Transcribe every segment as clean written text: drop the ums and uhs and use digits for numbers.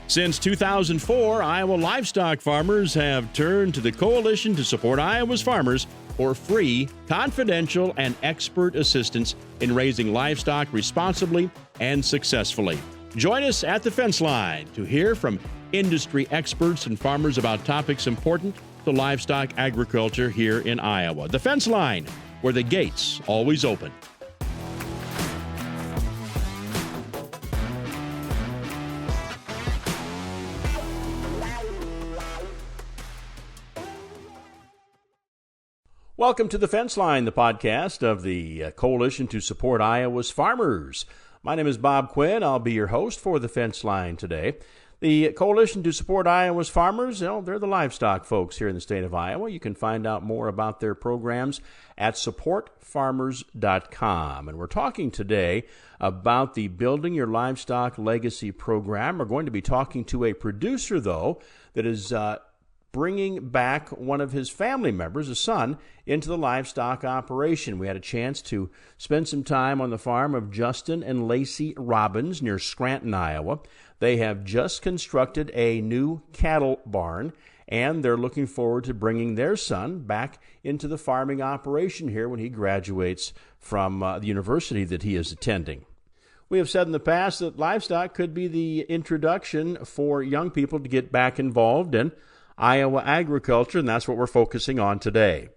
Since 2004, Iowa livestock farmers have turned to the Coalition to Support Iowa's Farmers for free, confidential, and expert assistance in raising livestock responsibly and successfully. Join us at the fence line to hear from industry experts and farmers about topics important to livestock agriculture here in Iowa. The fence line, where the gates always open. Welcome to The Fence Line, the podcast of the Coalition to Support Iowa's Farmers. My name is Bob Quinn. I'll be your host for The Fence Line today. The Coalition to Support Iowa's Farmers, they're the livestock folks here in the state of Iowa. You can find out more about their programs at supportfarmers.com. And we're talking today about the Building Your Livestock Legacy program. We're going to be talking to a producer, though, that is bringing back one of his family members, a son, into the livestock operation. We had a chance to spend some time on the farm of Justin and Lacie Robbins near Scranton, Iowa. They have just constructed a new cattle barn, and they're looking forward to bringing their son back into the farming operation here when he graduates from the university that he is attending. We have said in the past that livestock could be the introduction for young people to get back involved in Iowa agriculture, and that's what we're focusing on today.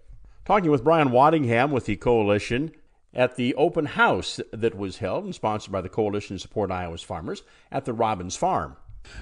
Talking with Brian Waddingham with the Coalition at the open house that was held and sponsored by the Coalition to Support Iowa's Farmers at the Robbins Farm.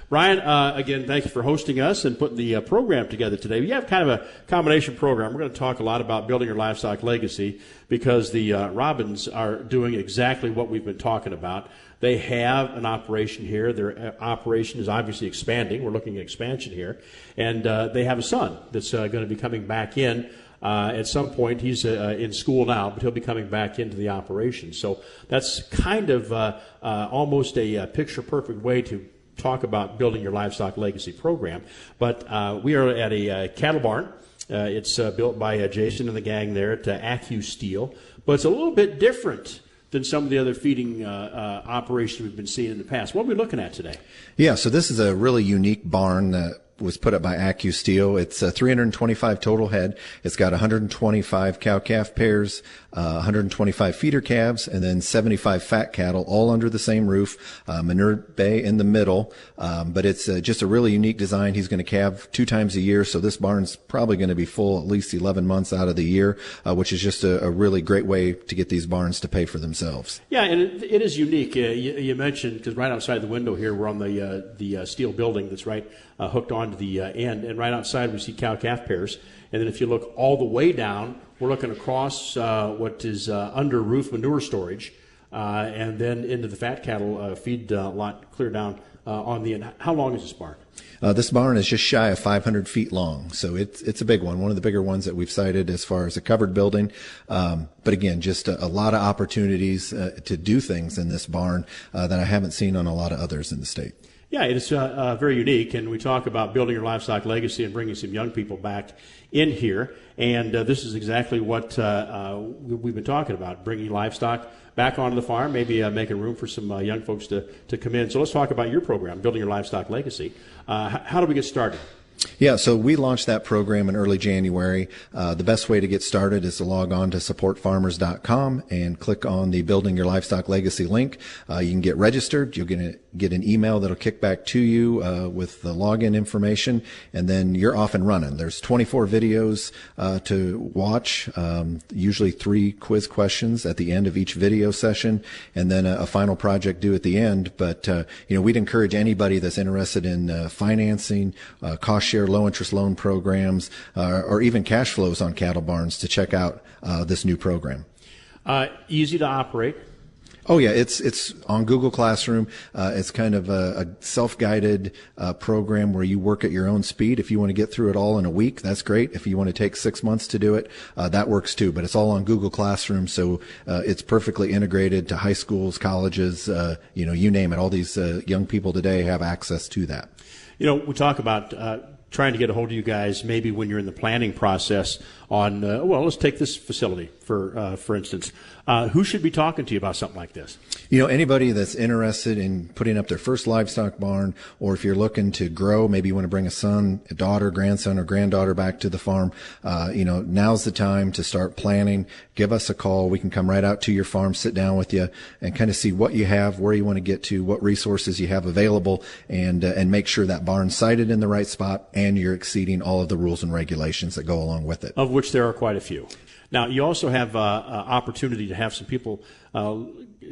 Brian, again, thank you for hosting us and putting the program together today. We have kind of a combination program. We're going to talk a lot about building your livestock legacy because the Robbins are doing exactly what we've been talking about. They have an operation here. Their operation is obviously expanding. We're looking at expansion here. And they have a son that's going to be coming back in. At some point, he's in school now, but he'll be coming back into the operation. So that's kind of almost a picture-perfect way to talk about building your livestock legacy program. But we are at a cattle barn. It's built by Jason and the gang there at Accu-Steel. But it's a little bit different than some of the other feeding operations we've been seeing in the past. What are we looking at today? Yeah, so this is a really unique barn that was put up by Accu-Steel. It's 325 total head. It's got 125 cow-calf pairs, 125 feeder calves, and then 75 fat cattle, all under the same roof, manure bay in the middle. But it's just a really unique design. He's going to calve 2 times a year, so this barn's probably going to be full at least 11 months out of the year, which is just a really great way to get these barns to pay for themselves. Yeah, and it is unique. You mentioned, because right outside the window here, we're on the steel building that's right hooked onto the end, and right outside we see cow-calf pairs. And then if you look all the way down, we're looking across what is under roof manure storage, and then into the fat cattle feed lot clear down on the end. How long is this barn? This barn is just shy of 500 feet long, so it's a big one of the bigger ones that we've cited as far as a covered building. But again, just a lot of opportunities to do things in this barn that I haven't seen on a lot of others in the state. Yeah, it's very unique, and we talk about building your livestock legacy and bringing some young people back in here, and this is exactly what we've been talking about, bringing livestock back onto the farm, maybe making room for some young folks to come in. So let's talk about your program, Building Your Livestock Legacy. How do we get started? Yeah, so we launched that program in early January. The best way to get started is to log on to supportfarmers.com and click on the Building Your Livestock Legacy link. You can get registered. You'll get an email that'll kick back to you with the login information, and then you're off and running. There's 24 videos to watch, usually 3 quiz questions at the end of each video session, and then a final project due at the end. But we'd encourage anybody that's interested in financing, cost share low interest loan programs, or even cash flows on cattle barns to check out this new program. Easy to operate. Oh yeah, it's on Google Classroom. It's kind of a self-guided program where you work at your own speed. If you want to get through it all in a week, that's great. If you want to take 6 months to do it, that works too. But it's all on Google Classroom, so it's perfectly integrated to high schools, colleges, you name it. All these young people today have access to that. We talk about trying to get a hold of you guys maybe when you're in the planning process on, well, let's take this facility, for instance. Who should be talking to you about something like this? You know, anybody that's interested in putting up their first livestock barn, or if you're looking to grow, maybe you want to bring a son, a daughter, grandson, or granddaughter back to the farm, you know, now's the time to start planning. Give us a call. We can come right out to your farm, sit down with you, and kind of see what you have, where you want to get to, what resources you have available, and make sure that barn's sited in the right spot and you're exceeding all of the rules and regulations that go along with it. Of which there are quite a few. Now, you also have opportunity to have some people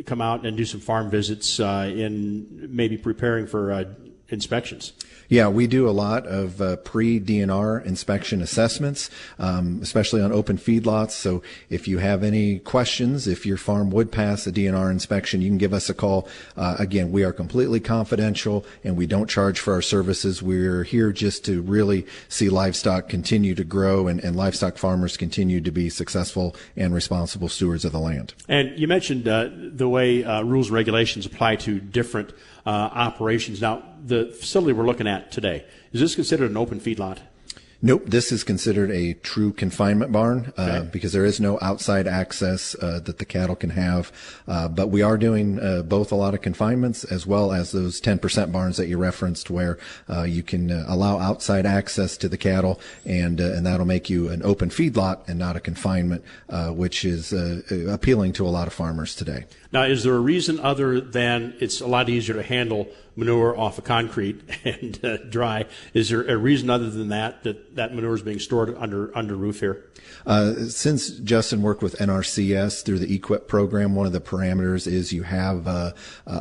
come out and do some farm visits in maybe preparing for inspections. Yeah, we do a lot of pre-DNR inspection assessments, especially on open feedlots. So if you have any questions, if your farm would pass a DNR inspection, you can give us a call. Again, we are completely confidential and we don't charge for our services. We're here just to really see livestock continue to grow and livestock farmers continue to be successful and responsible stewards of the land. And you mentioned the way rules and regulations apply to different operations. Now, the facility we're looking at today, is this considered an open feedlot? Nope, this is considered a true confinement barn because there is no outside access that the cattle can have. But we are doing both a lot of confinements as well as those 10% barns that you referenced where you can allow outside access to the cattle and that'll make you an open feedlot and not a confinement, which is appealing to a lot of farmers today. Now, is there a reason other than it's a lot easier to handle manure off of concrete and dry? Is there a reason other than that manure is being stored under roof here? Since Justin worked with NRCS through the EQIP program, one of the parameters is you have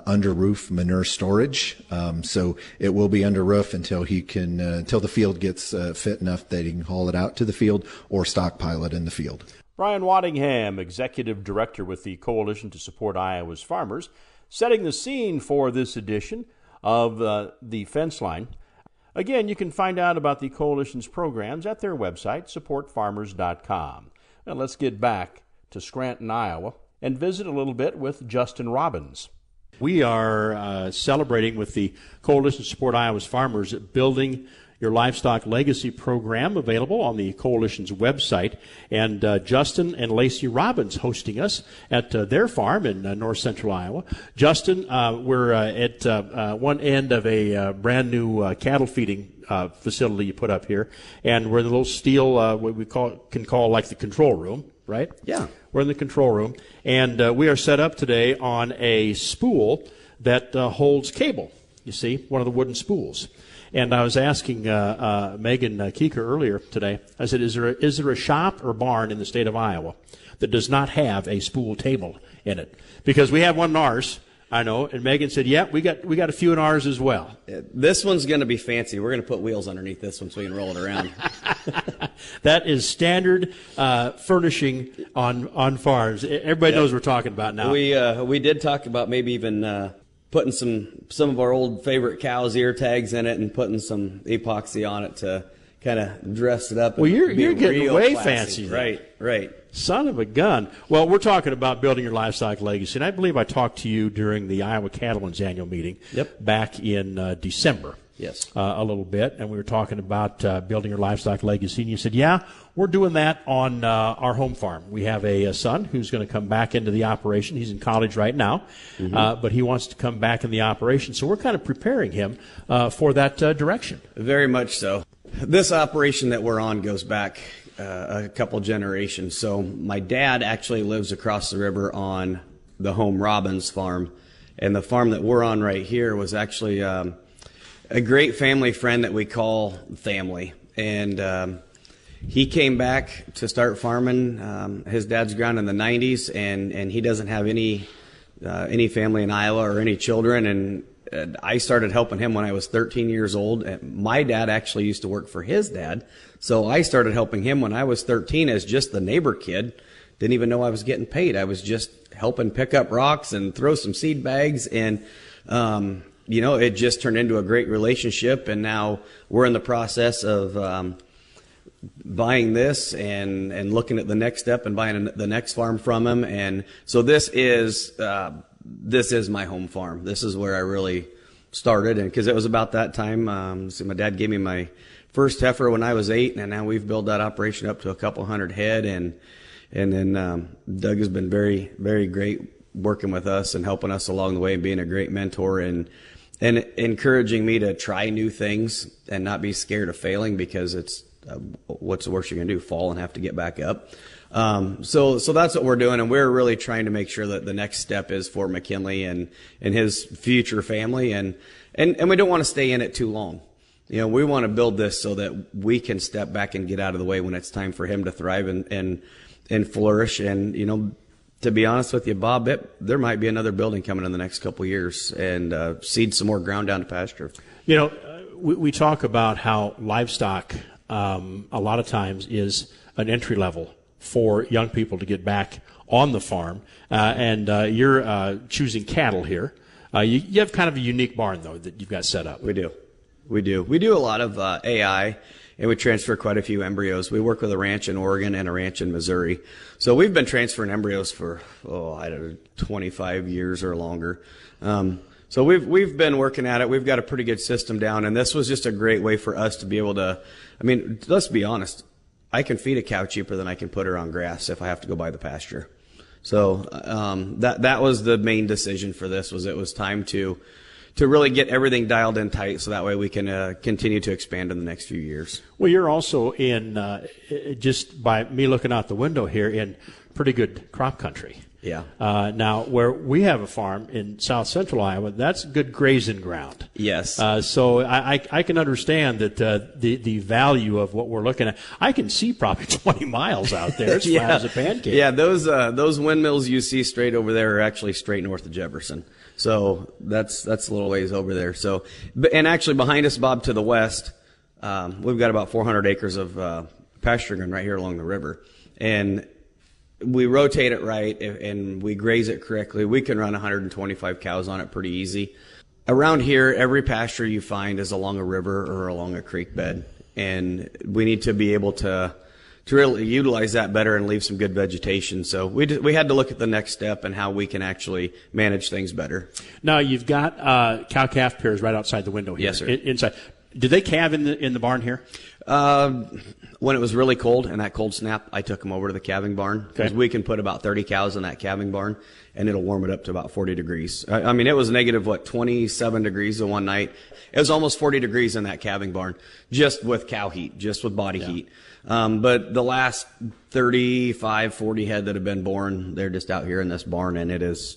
under roof manure storage. So it will be under roof until until the field gets fit enough that he can haul it out to the field or stockpile it in the field. Brian Waddingham, Executive Director with the Coalition to Support Iowa's Farmers, setting the scene for this edition of the Fence Line. Again, you can find out about the Coalition's programs at their website, supportfarmers.com. Now let's get back to Scranton, Iowa, and visit a little bit with Justin Robbins. We are celebrating with the Coalition to Support Iowa's Farmers building Your Livestock Legacy program, available on the Coalition's website. And Justin and Lacie Robbins hosting us at their farm in north central Iowa. Justin, we're at one end of a brand new cattle feeding facility you put up here. And we're in the little steel, what we can call like the control room, right? Yeah. We're in the control room. And we are set up today on a spool that holds cable, you see, one of the wooden spools. And I was asking Megan Keeker earlier today, I said, is there a shop or barn in the state of Iowa that does not have a spool table in it? Because we have one in ours, I know, and Megan said, yeah, we got a few in ours as well. This one's going to be fancy. We're going to put wheels underneath this one so we can roll it around. That is standard furnishing on farms. Everybody knows what we're talking about now. We did talk about maybe even putting some of our old favorite cows' ear tags in it and putting some epoxy on it to kind of dress it up. Well, you're getting way classy. fancy. Right. Son of a gun. Well, we're talking about building your livestock legacy, and I believe I talked to you during the Iowa Cattlemen's annual meeting back in December. Yes. A little bit, and we were talking about building your livestock legacy, and you said, yeah, we're doing that on our home farm. We have a son who's going to come back into the operation. He's in college right now, but he wants to come back in the operation, so we're kind of preparing him for that direction. Very much so. This operation that we're on goes back a couple generations. So my dad actually lives across the river on the home Robbins farm, and the farm that we're on right here was actually a great family friend that we call family. And he came back to start farming his dad's ground in the 90s, and he doesn't have any family in Iowa or any children. And I started helping him when I was 13 years old. And my dad actually used to work for his dad, so I started helping him when I was 13 as just the neighbor kid. Didn't even know I was getting paid. I was just helping pick up rocks and throw some seed bags, and it just turned into a great relationship. And now we're in the process of buying this and looking at the next step and buying the next farm from him. And so this is my home farm. This is where I really started, and because it was about that time. So my dad gave me my first heifer when I was 8, and now we've built that operation up to a couple hundred head, and then Doug has been very, very great working with us and helping us along the way and being a great mentor and encouraging me to try new things and not be scared of failing, because it's what's the worst you're going to do, fall and have to get back up. So that's what we're doing, and we're really trying to make sure that the next step is for McKinley and his future family, and we don't want to stay in it too long. You know, we want to build this so that we can step back and get out of the way when it's time for him to thrive and flourish. And, you know, to be honest with you, Bob, there might be another building coming in the next couple of years, and seed some more ground down to pasture. You know, we talk about how livestock a lot of times is an entry level for young people to get back on the farm, and you're choosing cattle here. You have kind of a unique barn, though, that you've got set up. We do. We do a lot of AI, and we transfer quite a few embryos. We work with a ranch in Oregon and a ranch in Missouri. So we've been transferring embryos for, 25 years or longer. So we've been working at it. We've got a pretty good system down, and this was just a great way for us to be able to, I mean, let's be honest. I can feed a cow cheaper than I can put her on grass if I have to go buy the pasture. So that was the main decision for this, was it was time to really get everything dialed in tight, so that way we can continue to expand in the next few years. Well, you're also in, just by me looking out the window here, in pretty good crop country. Yeah. Now, where we have a farm in south central Iowa, that's good grazing ground. Yes. So I can understand that the value of what we're looking at. I can see probably 20 miles out there as flat as a pancake. Yeah, those windmills you see straight over there are actually straight north of Jefferson. So that's a little ways over there. So, and actually behind us, Bob, to the west, we've got about 400 acres of pasture ground right here along the river, and we rotate it right and we graze it correctly. We can run 125 cows on it pretty easy. Around here, every pasture you find is along a river or along a creek bed, and we need to be able to really utilize that better and leave some good vegetation. So we had to look at the next step and how we can actually manage things better. Now, you've got cow-calf pairs right outside the window here. Yes, sir. Inside. Did they calve in the barn here? When it was really cold and that cold snap, I took them over to the calving barn, because we can put about 30 cows in that calving barn, and it'll warm it up to about 40 degrees. I mean, it was negative, 27 degrees the one night. It was almost 40 degrees in that calving barn, just with cow heat, just with body heat. But the last 35, 40 head that have been born, they're just out here in this barn, and it is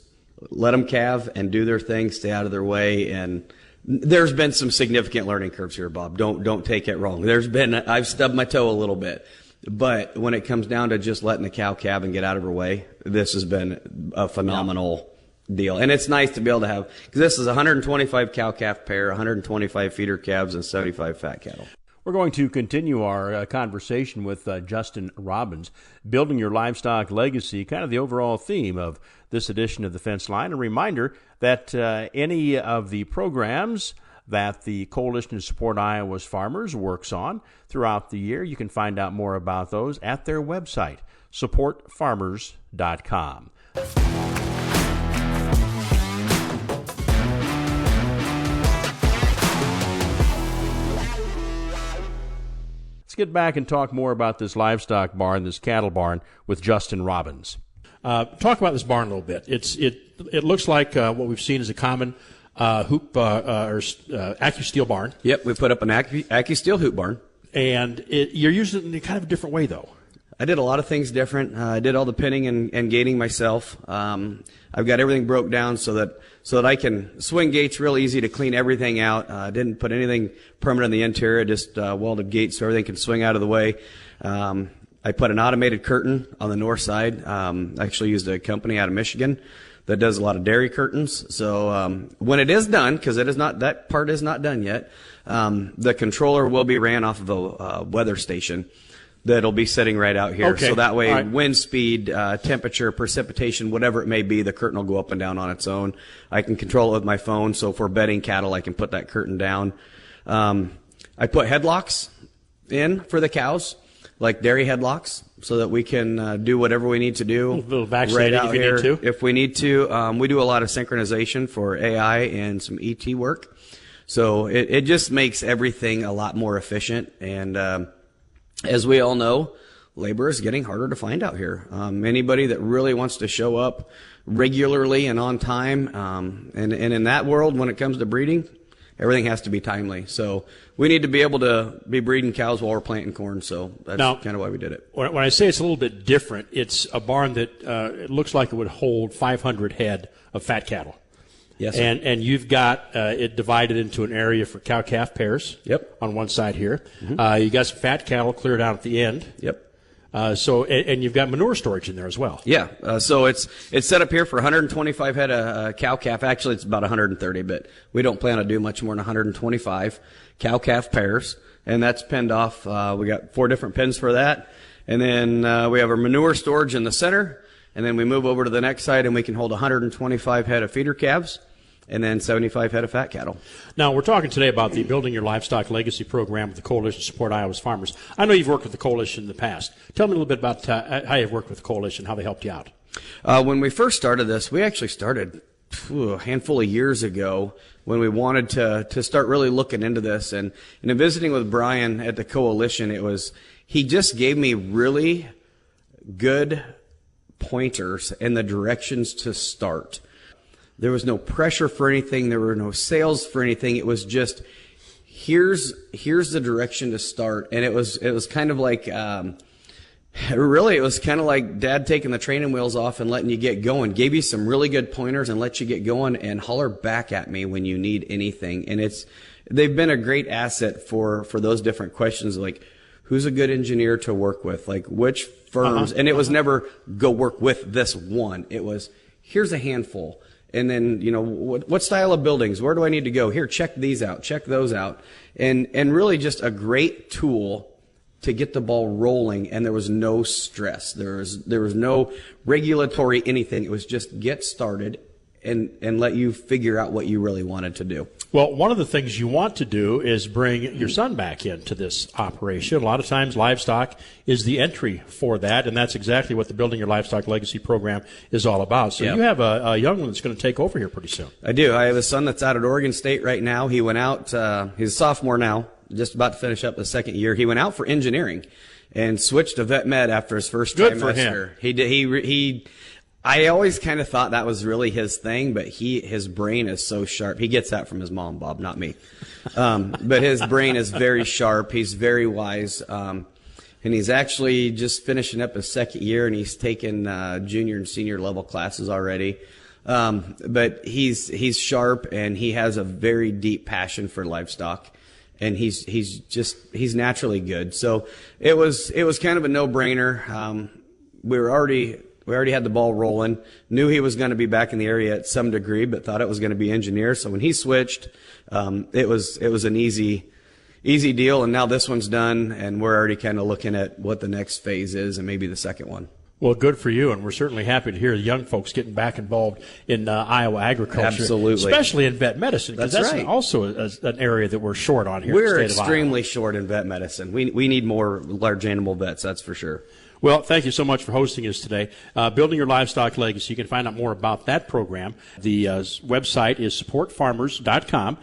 let them calve and do their thing, stay out of their way. And there's been some significant learning curves here, Bob. Don't take it wrong. I've stubbed my toe a little bit, but when it comes down to just letting the cow calve and get out of her way, this has been a phenomenal deal. And it's nice to be able to have, because this is 125 cow-calf pair, 125 feeder calves, and 75 fat cattle. We're going to continue our conversation with Justin Robbins, Building Your Livestock Legacy, kind of the overall theme of this edition of The Fence Line. A reminder that any of the programs that the Coalition to Support Iowa's Farmers works on throughout the year, you can find out more about those at their website, supportfarmers.com. Let's get back and talk more about this livestock barn, this cattle barn, with Justin Robbins. Talk about this barn a little bit. It looks like what we've seen is a common hoop or Accu-Steel barn. Yep, we put up an Accu-Steel hoop barn. And you're using it in kind of a different way, though. I did a lot of things different. I did all the pinning and gating myself. I've got everything broke down so that I can swing gates real easy to clean everything out. I didn't put anything permanent in the interior, just welded gates so everything can swing out of the way. I put an automated curtain on the north side. I actually used a company out of Michigan that does a lot of dairy curtains. So when it is done, because that part is not done yet, the controller will be ran off of a weather station that'll be sitting right out here. Okay. So that way, right. Wind speed, temperature, precipitation, whatever it may be, the curtain will go up and down on its own. I can control it with my phone. So for bedding cattle, I can put that curtain down. I put headlocks in for the cows. like dairy headlocks, so that we can do whatever we need to do. A little vaccinating if you need to. If we need to. We do a lot of synchronization for AI and some ET work. So it just makes everything a lot more efficient. And as we all know, labor is getting harder to find out here. Anybody that really wants to show up regularly and on time, and in that world, when it comes to breeding, everything has to be timely. So we need to be able to be breeding cows while we're planting corn. So that's kind of why we did it. When I say it's a little bit different, it's a barn that it looks like it would hold 500 head of fat cattle. Yes, sir. And you've got it divided into an area for cow-calf pairs. Yep. On one side here. Mm-hmm. You got some fat cattle cleared out at the end. Yep. And you've got manure storage in there as well. Yeah. So it's set up here for 125 head of cow-calf. Actually, it's about 130, but we don't plan to do much more than 125 cow-calf pairs. And that's penned off. We got 4 different pens for that. And then we have our manure storage in the center. And then we move over to the next side, and we can hold 125 head of feeder calves and then 75 head of fat cattle. Now, we're talking today about the Building Your Livestock Legacy program with the Coalition to Support Iowa's Farmers. I know you've worked with the Coalition in the past. Tell me a little bit about how you've worked with the Coalition, how they helped you out. When we first started this, we actually started a handful of years ago when we wanted to start really looking into this. And in visiting with Brian at the Coalition, he just gave me really good pointers and the directions to start. There was no pressure for anything. There were no sales for anything. It was just, here's the direction to start. And it was kind of like, really, it was kind of like Dad taking the training wheels off and letting you get going. Gave you some really good pointers and let you get going, and holler back at me when you need anything. And they've been a great asset for those different questions, like who's a good engineer to work with, like which firms. And it was never go work with this one. It was, here's a handful. And then, what style of buildings? Where do I need to go? Here, check these out. Check those out. And really just a great tool to get the ball rolling. And there was no stress. There was no regulatory anything. It was just get started and let you figure out what you really wanted to do. Well, one of the things you want to do is bring your son back into this operation. A lot of times livestock is the entry for that, and that's exactly what the Building Your Livestock Legacy program is all about. So you have a young one that's going to take over here pretty soon. I do. I have a son that's out at Oregon State right now. He went out, he's a sophomore now, just about to finish up the second year. He went out for engineering and switched to vet med after his first trimester. Good for him. He I always kind of thought that was really his thing, but his brain is so sharp. He gets that from his mom, Bob, not me. But his brain is very sharp. He's very wise. And he's actually just finishing up his second year, and he's taken junior and senior level classes already. But he's sharp, and he has a very deep passion for livestock. And he's naturally good. So it was kind of a no-brainer. We already had the ball rolling, knew he was going to be back in the area at some degree, but thought it was going to be engineer. So when he switched, it was an easy deal. And now this one's done, and we're already kind of looking at what the next phase is and maybe the second one. Well, good for you, and we're certainly happy to hear the young folks getting back involved in Iowa agriculture. Absolutely. Especially in vet medicine, because that's right. Also an area that we're short on here We're in the state of Iowa. extremely short in vet medicine. We need more large animal vets, that's for sure. Well, thank you so much for hosting us today. Building Your Livestock Legacy. You can find out more about that program. The website is supportfarmers.com.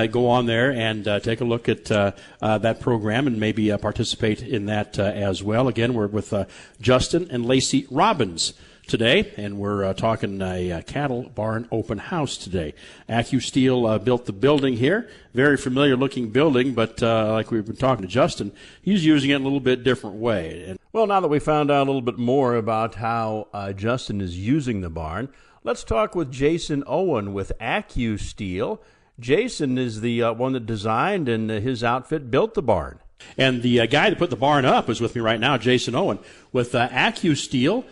Go on there and take a look at that program and maybe participate in that as well. Again, we're with Justin and Lacie Robbins today, and we're talking a cattle barn open house today. Accu-Steel built the building here. Very familiar looking building, but like we've been talking to Justin, he's using it in a little bit different way. And well, now that we found out a little bit more about how Justin is using the barn, let's talk with Jason Owen with Accu-Steel. Jason is the one that designed, and his outfit built the barn. And the guy that put the barn up is with me right now, Jason Owen, with Accu-Steel.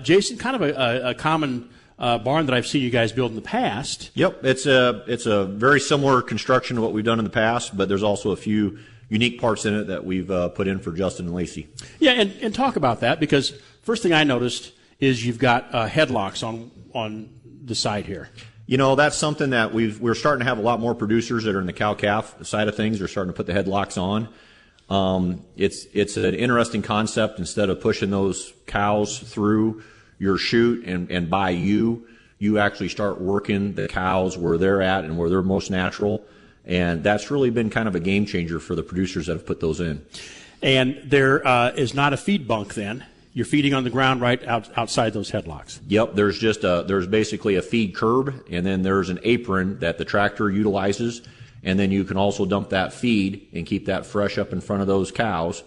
Jason, kind of a common barn that I've seen you guys build in the past. Yep, it's a very similar construction to what we've done in the past, but there's also a few unique parts in it that we've put in for Justin and Lacie. Yeah, and talk about that, because first thing I noticed is you've got headlocks on the side here. You know, that's something that we're starting to have a lot more producers that are in the cow-calf side of things. They're starting to put the headlocks on. It's an interesting concept. Instead of pushing those cows through your chute and by you actually start working the cows where they're at and where they're most natural. And that's really been kind of a game changer for the producers that have put those in. And there is not a feed bunk then. You're feeding on the ground right outside those headlocks. Yep, there's basically a feed curb, and then there's an apron that the tractor utilizes, and then you can also dump that feed and keep that fresh up in front of those cows.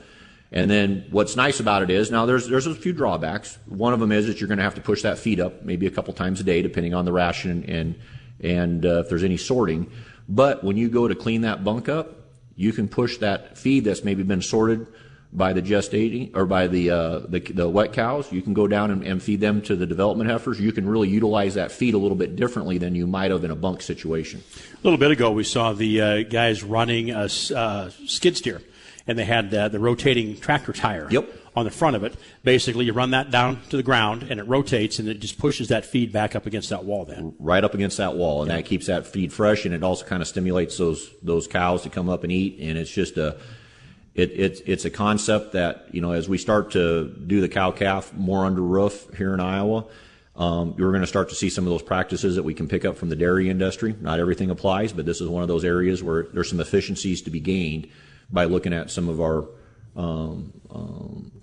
And then what's nice about it is, now there's a few drawbacks. One of them is that you're going to have to push that feed up maybe a couple times a day, depending on the ration and if there's any sorting. But when you go to clean that bunk up, you can push that feed that's maybe been sorted by the gestating or by the wet cows. You can go down and feed them to the development heifers. You can really utilize that feed a little bit differently than you might have in a bunk situation. A little bit ago, we saw the guys running a skid steer, and they had the rotating tractor tire on the front of it. Basically, you run that down to the ground, and it rotates, and it just pushes that feed back up against that wall then. Right up against that wall, and that keeps that feed fresh, and it also kind of stimulates those cows to come up and eat, and it's just it's a concept that, as we start to do the cow-calf more under roof here in Iowa, you're going to start to see some of those practices that we can pick up from the dairy industry. Not everything applies, but this is one of those areas where there's some efficiencies to be gained by looking at some of our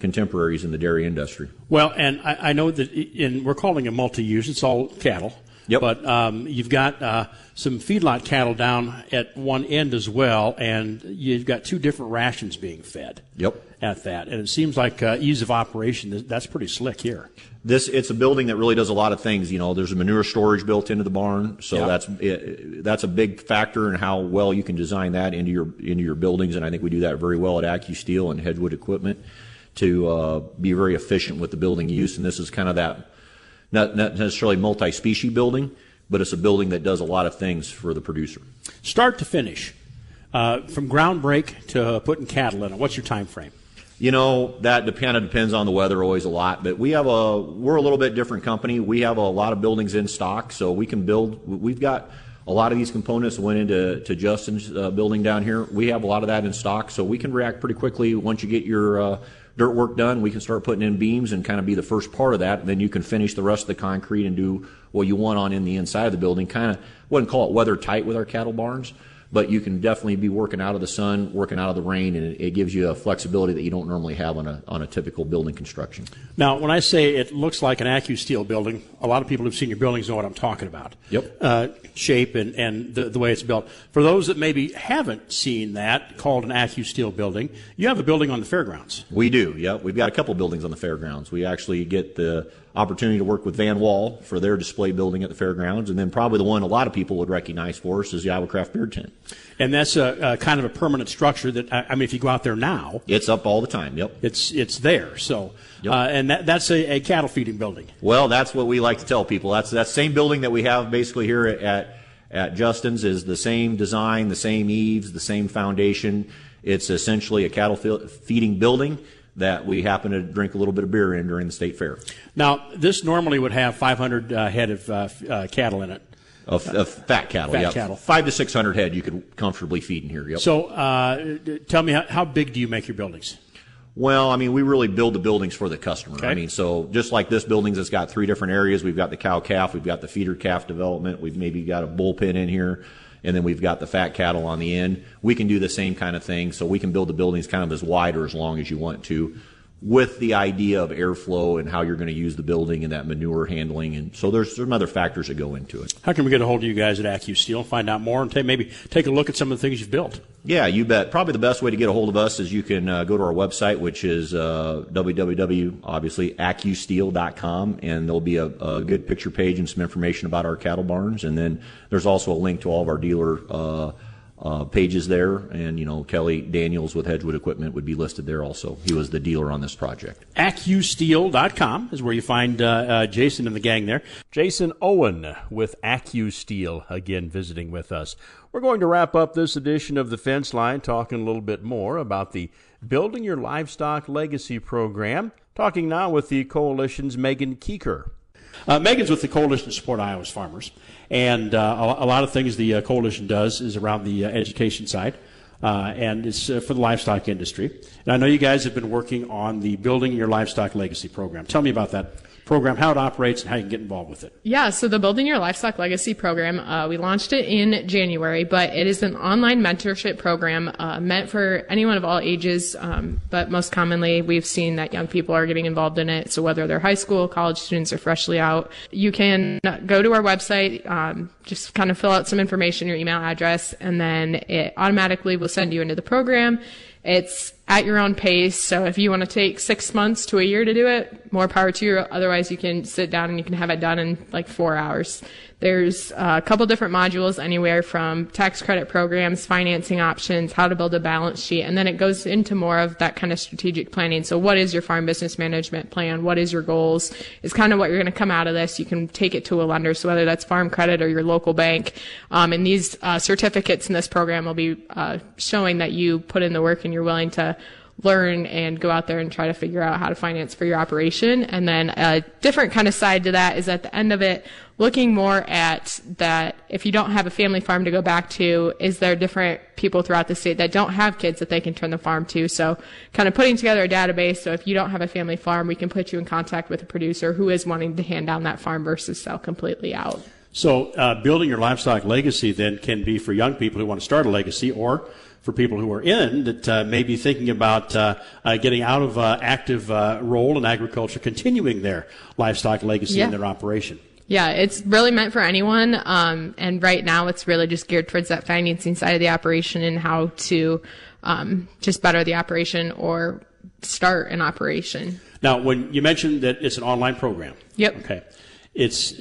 contemporaries in the dairy industry. Well, and I know that we're calling it multi-use. It's all cattle. Yep. But you've got some feedlot cattle down at one end as well, and you've got two different rations being fed. Yep. At that, and it seems like ease of operation. That's pretty slick here. It's a building that really does a lot of things. There's a manure storage built into the barn, so that's a big factor in how well you can design that into your buildings. And I think we do that very well at Accu-Steel and Hedgewood Equipment to be very efficient with the building use. And this is kind of that. Not necessarily multi-species building, but it's a building that does a lot of things for the producer. Start to finish, from ground break to putting cattle in it, what's your time frame? That kind of depends on the weather always a lot, but we're a little bit different company. We have a lot of buildings in stock, so we can build. We've got a lot of these components that went into Justin's building down here. We have a lot of that in stock, so we can react pretty quickly. Once you get your dirt work done, we can start putting in beams and kind of be the first part of that, and then you can finish the rest of the concrete and do what you want on in the inside of the building. Kind of, wouldn't call it weather tight with our cattle barns, but you can definitely be working out of the sun, working out of the rain, and it gives you a flexibility that you don't normally have on a typical building construction. Now, when I say it looks like an Accu-Steel building, a lot of people who've seen your buildings know what I'm talking about. Yep. Shape and the way it's built. For those that maybe haven't seen that, called an Accu-Steel building, you have a building on the fairgrounds. We do, yep. We've got a couple buildings on the fairgrounds. We actually get the opportunity to work with Van Wall for their display building at the fairgrounds, and then probably the one a lot of people would recognize for us is the Iowa Craft Beer Tent. And that's a kind of a permanent structure that, I mean, if you go out there now, it's up all the time. Yep. It's there. So, and that's a cattle feeding building. Well, that's what we like to tell people. That's that same building that we have basically here at Justin's is the same design, the same eaves, the same foundation. It's essentially a cattle feeding building that we happen to drink a little bit of beer in during the state fair. Now, this normally would have 500 head of cattle in it. Of fat cattle, Fat cattle. 500 to 600 head you could comfortably feed in here, yep. So tell me, how big do you make your buildings? Well, I mean, we really build the buildings for the customer. Okay. I mean, so just like this building that's got 3 different areas, we've got the cow-calf, we've got the feeder-calf development, we've maybe got a bullpen in here, and then we've got the fat cattle on the end. We can do the same kind of thing, so we can build the buildings kind of as wide or as long as you want to, with the idea of airflow and how you're going to use the building and that manure handling. And so there's some other factors that go into it. How can we get a hold of you guys at Accu-Steel and find out more and maybe take a look at some of the things you've built? Yeah, you bet. Probably the best way to get a hold of us is you can go to our website, which is www.accu-steel.com, and there'll be a good picture page and some information about our cattle barns. And then there's also a link to all of our dealer pages there, and Kelly Daniels with Hedgewood Equipment would be listed there also. He was the dealer on this project. Accu-Steel.com is where you find Jason and the gang there. Jason Owen with Accu-Steel again visiting with us. We're going to wrap up this edition of The Fence Line talking a little bit more about the Building Your Livestock Legacy program. Talking now with the Coalition's Megan Keeker. Megan's with the Coalition to Support Iowa's Farmers, and a lot of things the Coalition does is around the education side. and it's for the livestock industry. And I know you guys have been working on the Building Your Livestock Legacy program. Tell me about that program, how it operates, and how you can get involved with it. Yeah, so the Building Your Livestock Legacy program, we launched it in January, but it is an online mentorship program meant for anyone of all ages, but most commonly we've seen that young people are getting involved in it. So whether they're high school, college students, or freshly out, you can go to our website, just kind of fill out some information, your email address, and then it automatically will send you into the program. It's at your own pace, so if you want to take 6 months to a year to do it, more power to you. Otherwise, you can sit down and you can have it done in like 4 hours. There's a couple different modules, anywhere from tax credit programs, financing options, how to build a balance sheet, and then it goes into more of that kind of strategic planning. So what is your farm business management plan? What is your goals? Is kind of what you're going to come out of this. You can take it to a lender, so whether that's Farm Credit or your local bank. And these certificates in this program will be showing that you put in the work and you're willing to learn and go out there and try to figure out how to finance for your operation. And then a different kind of side to that is at the end of it, looking more at that if you don't have a family farm to go back to, is there different people throughout the state that don't have kids that they can turn the farm to? So kind of putting together a database, so if you don't have a family farm, we can put you in contact with a producer who is wanting to hand down that farm versus sell completely out. So Building Your Livestock Legacy then can be for young people who want to start a legacy, or for people who are in that may be thinking about getting out of active role in agriculture, continuing their livestock legacy in their operation. Yeah, it's really meant for anyone. And right now it's really just geared towards that financing side of the operation and how to just better the operation or start an operation. Now, when you mentioned that it's an online program. Yep. Okay.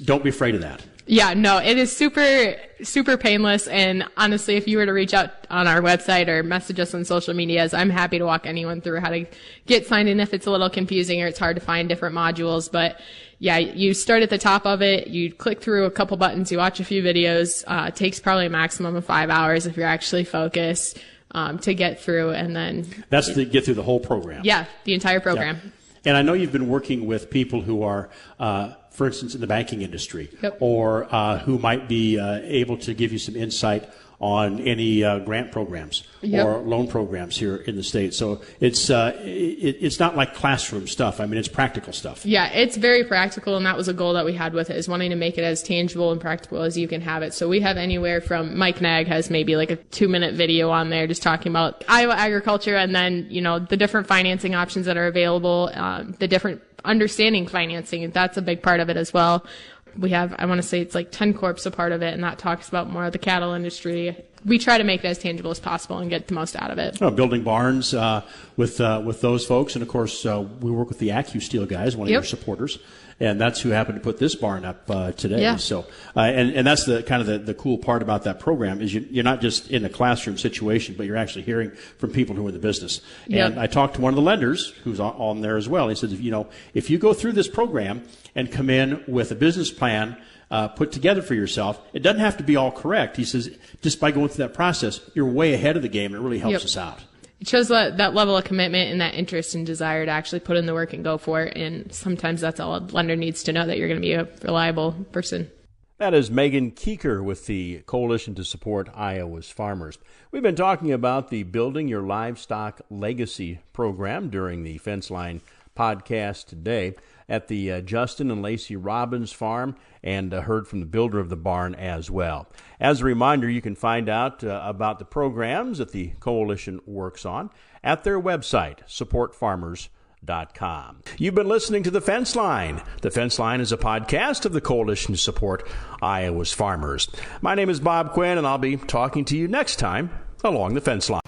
Don't be afraid of that. Yeah, no, it is super, super painless. And honestly, if you were to reach out on our website or message us on social medias, I'm happy to walk anyone through how to get signed in if it's a little confusing or it's hard to find different modules. But yeah, you start at the top of it, you click through a couple buttons, you watch a few videos. It takes probably a maximum of 5 hours if you're actually focused to get through. And then that's to get through the whole program. Yeah, the entire program. Yeah. And I know you've been working with people who are for instance, in the banking industry, or who might be able to give you some insight on any grant programs or loan programs here in the state. So it's not like classroom stuff. I mean, it's practical stuff. Yeah, it's very practical, and that was a goal that we had with it, is wanting to make it as tangible and practical as you can have it. So we have anywhere from, Mike Nag has maybe like a 2-minute video on there just talking about Iowa agriculture, and then, you know, the different financing options that are available, the different understanding financing. That's a big part of it as well. We have, I want to say it's like 10 Corps a part of it, and that talks about more of the cattle industry. We try to make it as tangible as possible and get the most out of it. Building barns with those folks, and of course we work with the Accu-Steel guys, one of your supporters, and that's who happened to put this barn up today. Yeah. So and that's the kind of the cool part about that program is you're not just in a classroom situation, but you're actually hearing from people who are in the business. And I talked to one of the lenders who's on there as well. He said, if you go through this program and come in with a business plan put together for yourself, it doesn't have to be all correct. He says, just by going through that process, you're way ahead of the game, and it really helps us out. It shows that level of commitment and that interest and desire to actually put in the work and go for it. And sometimes that's all a lender needs to know, that you're going to be a reliable person. That is Megan Keeker with the Coalition to Support Iowa's Farmers. We've been talking about the Building Your Livestock Legacy program during the Fence Line podcast today at the Justin and Lacie Robbins farm, and heard from the builder of the barn as well. As a reminder, you can find out about the programs that the Coalition works on at their website, supportfarmers.com. You've been listening to The Fence Line. The Fence Line is a podcast of the Coalition to Support Iowa's Farmers. My name is Bob Quinn, and I'll be talking to you next time along The Fence Line.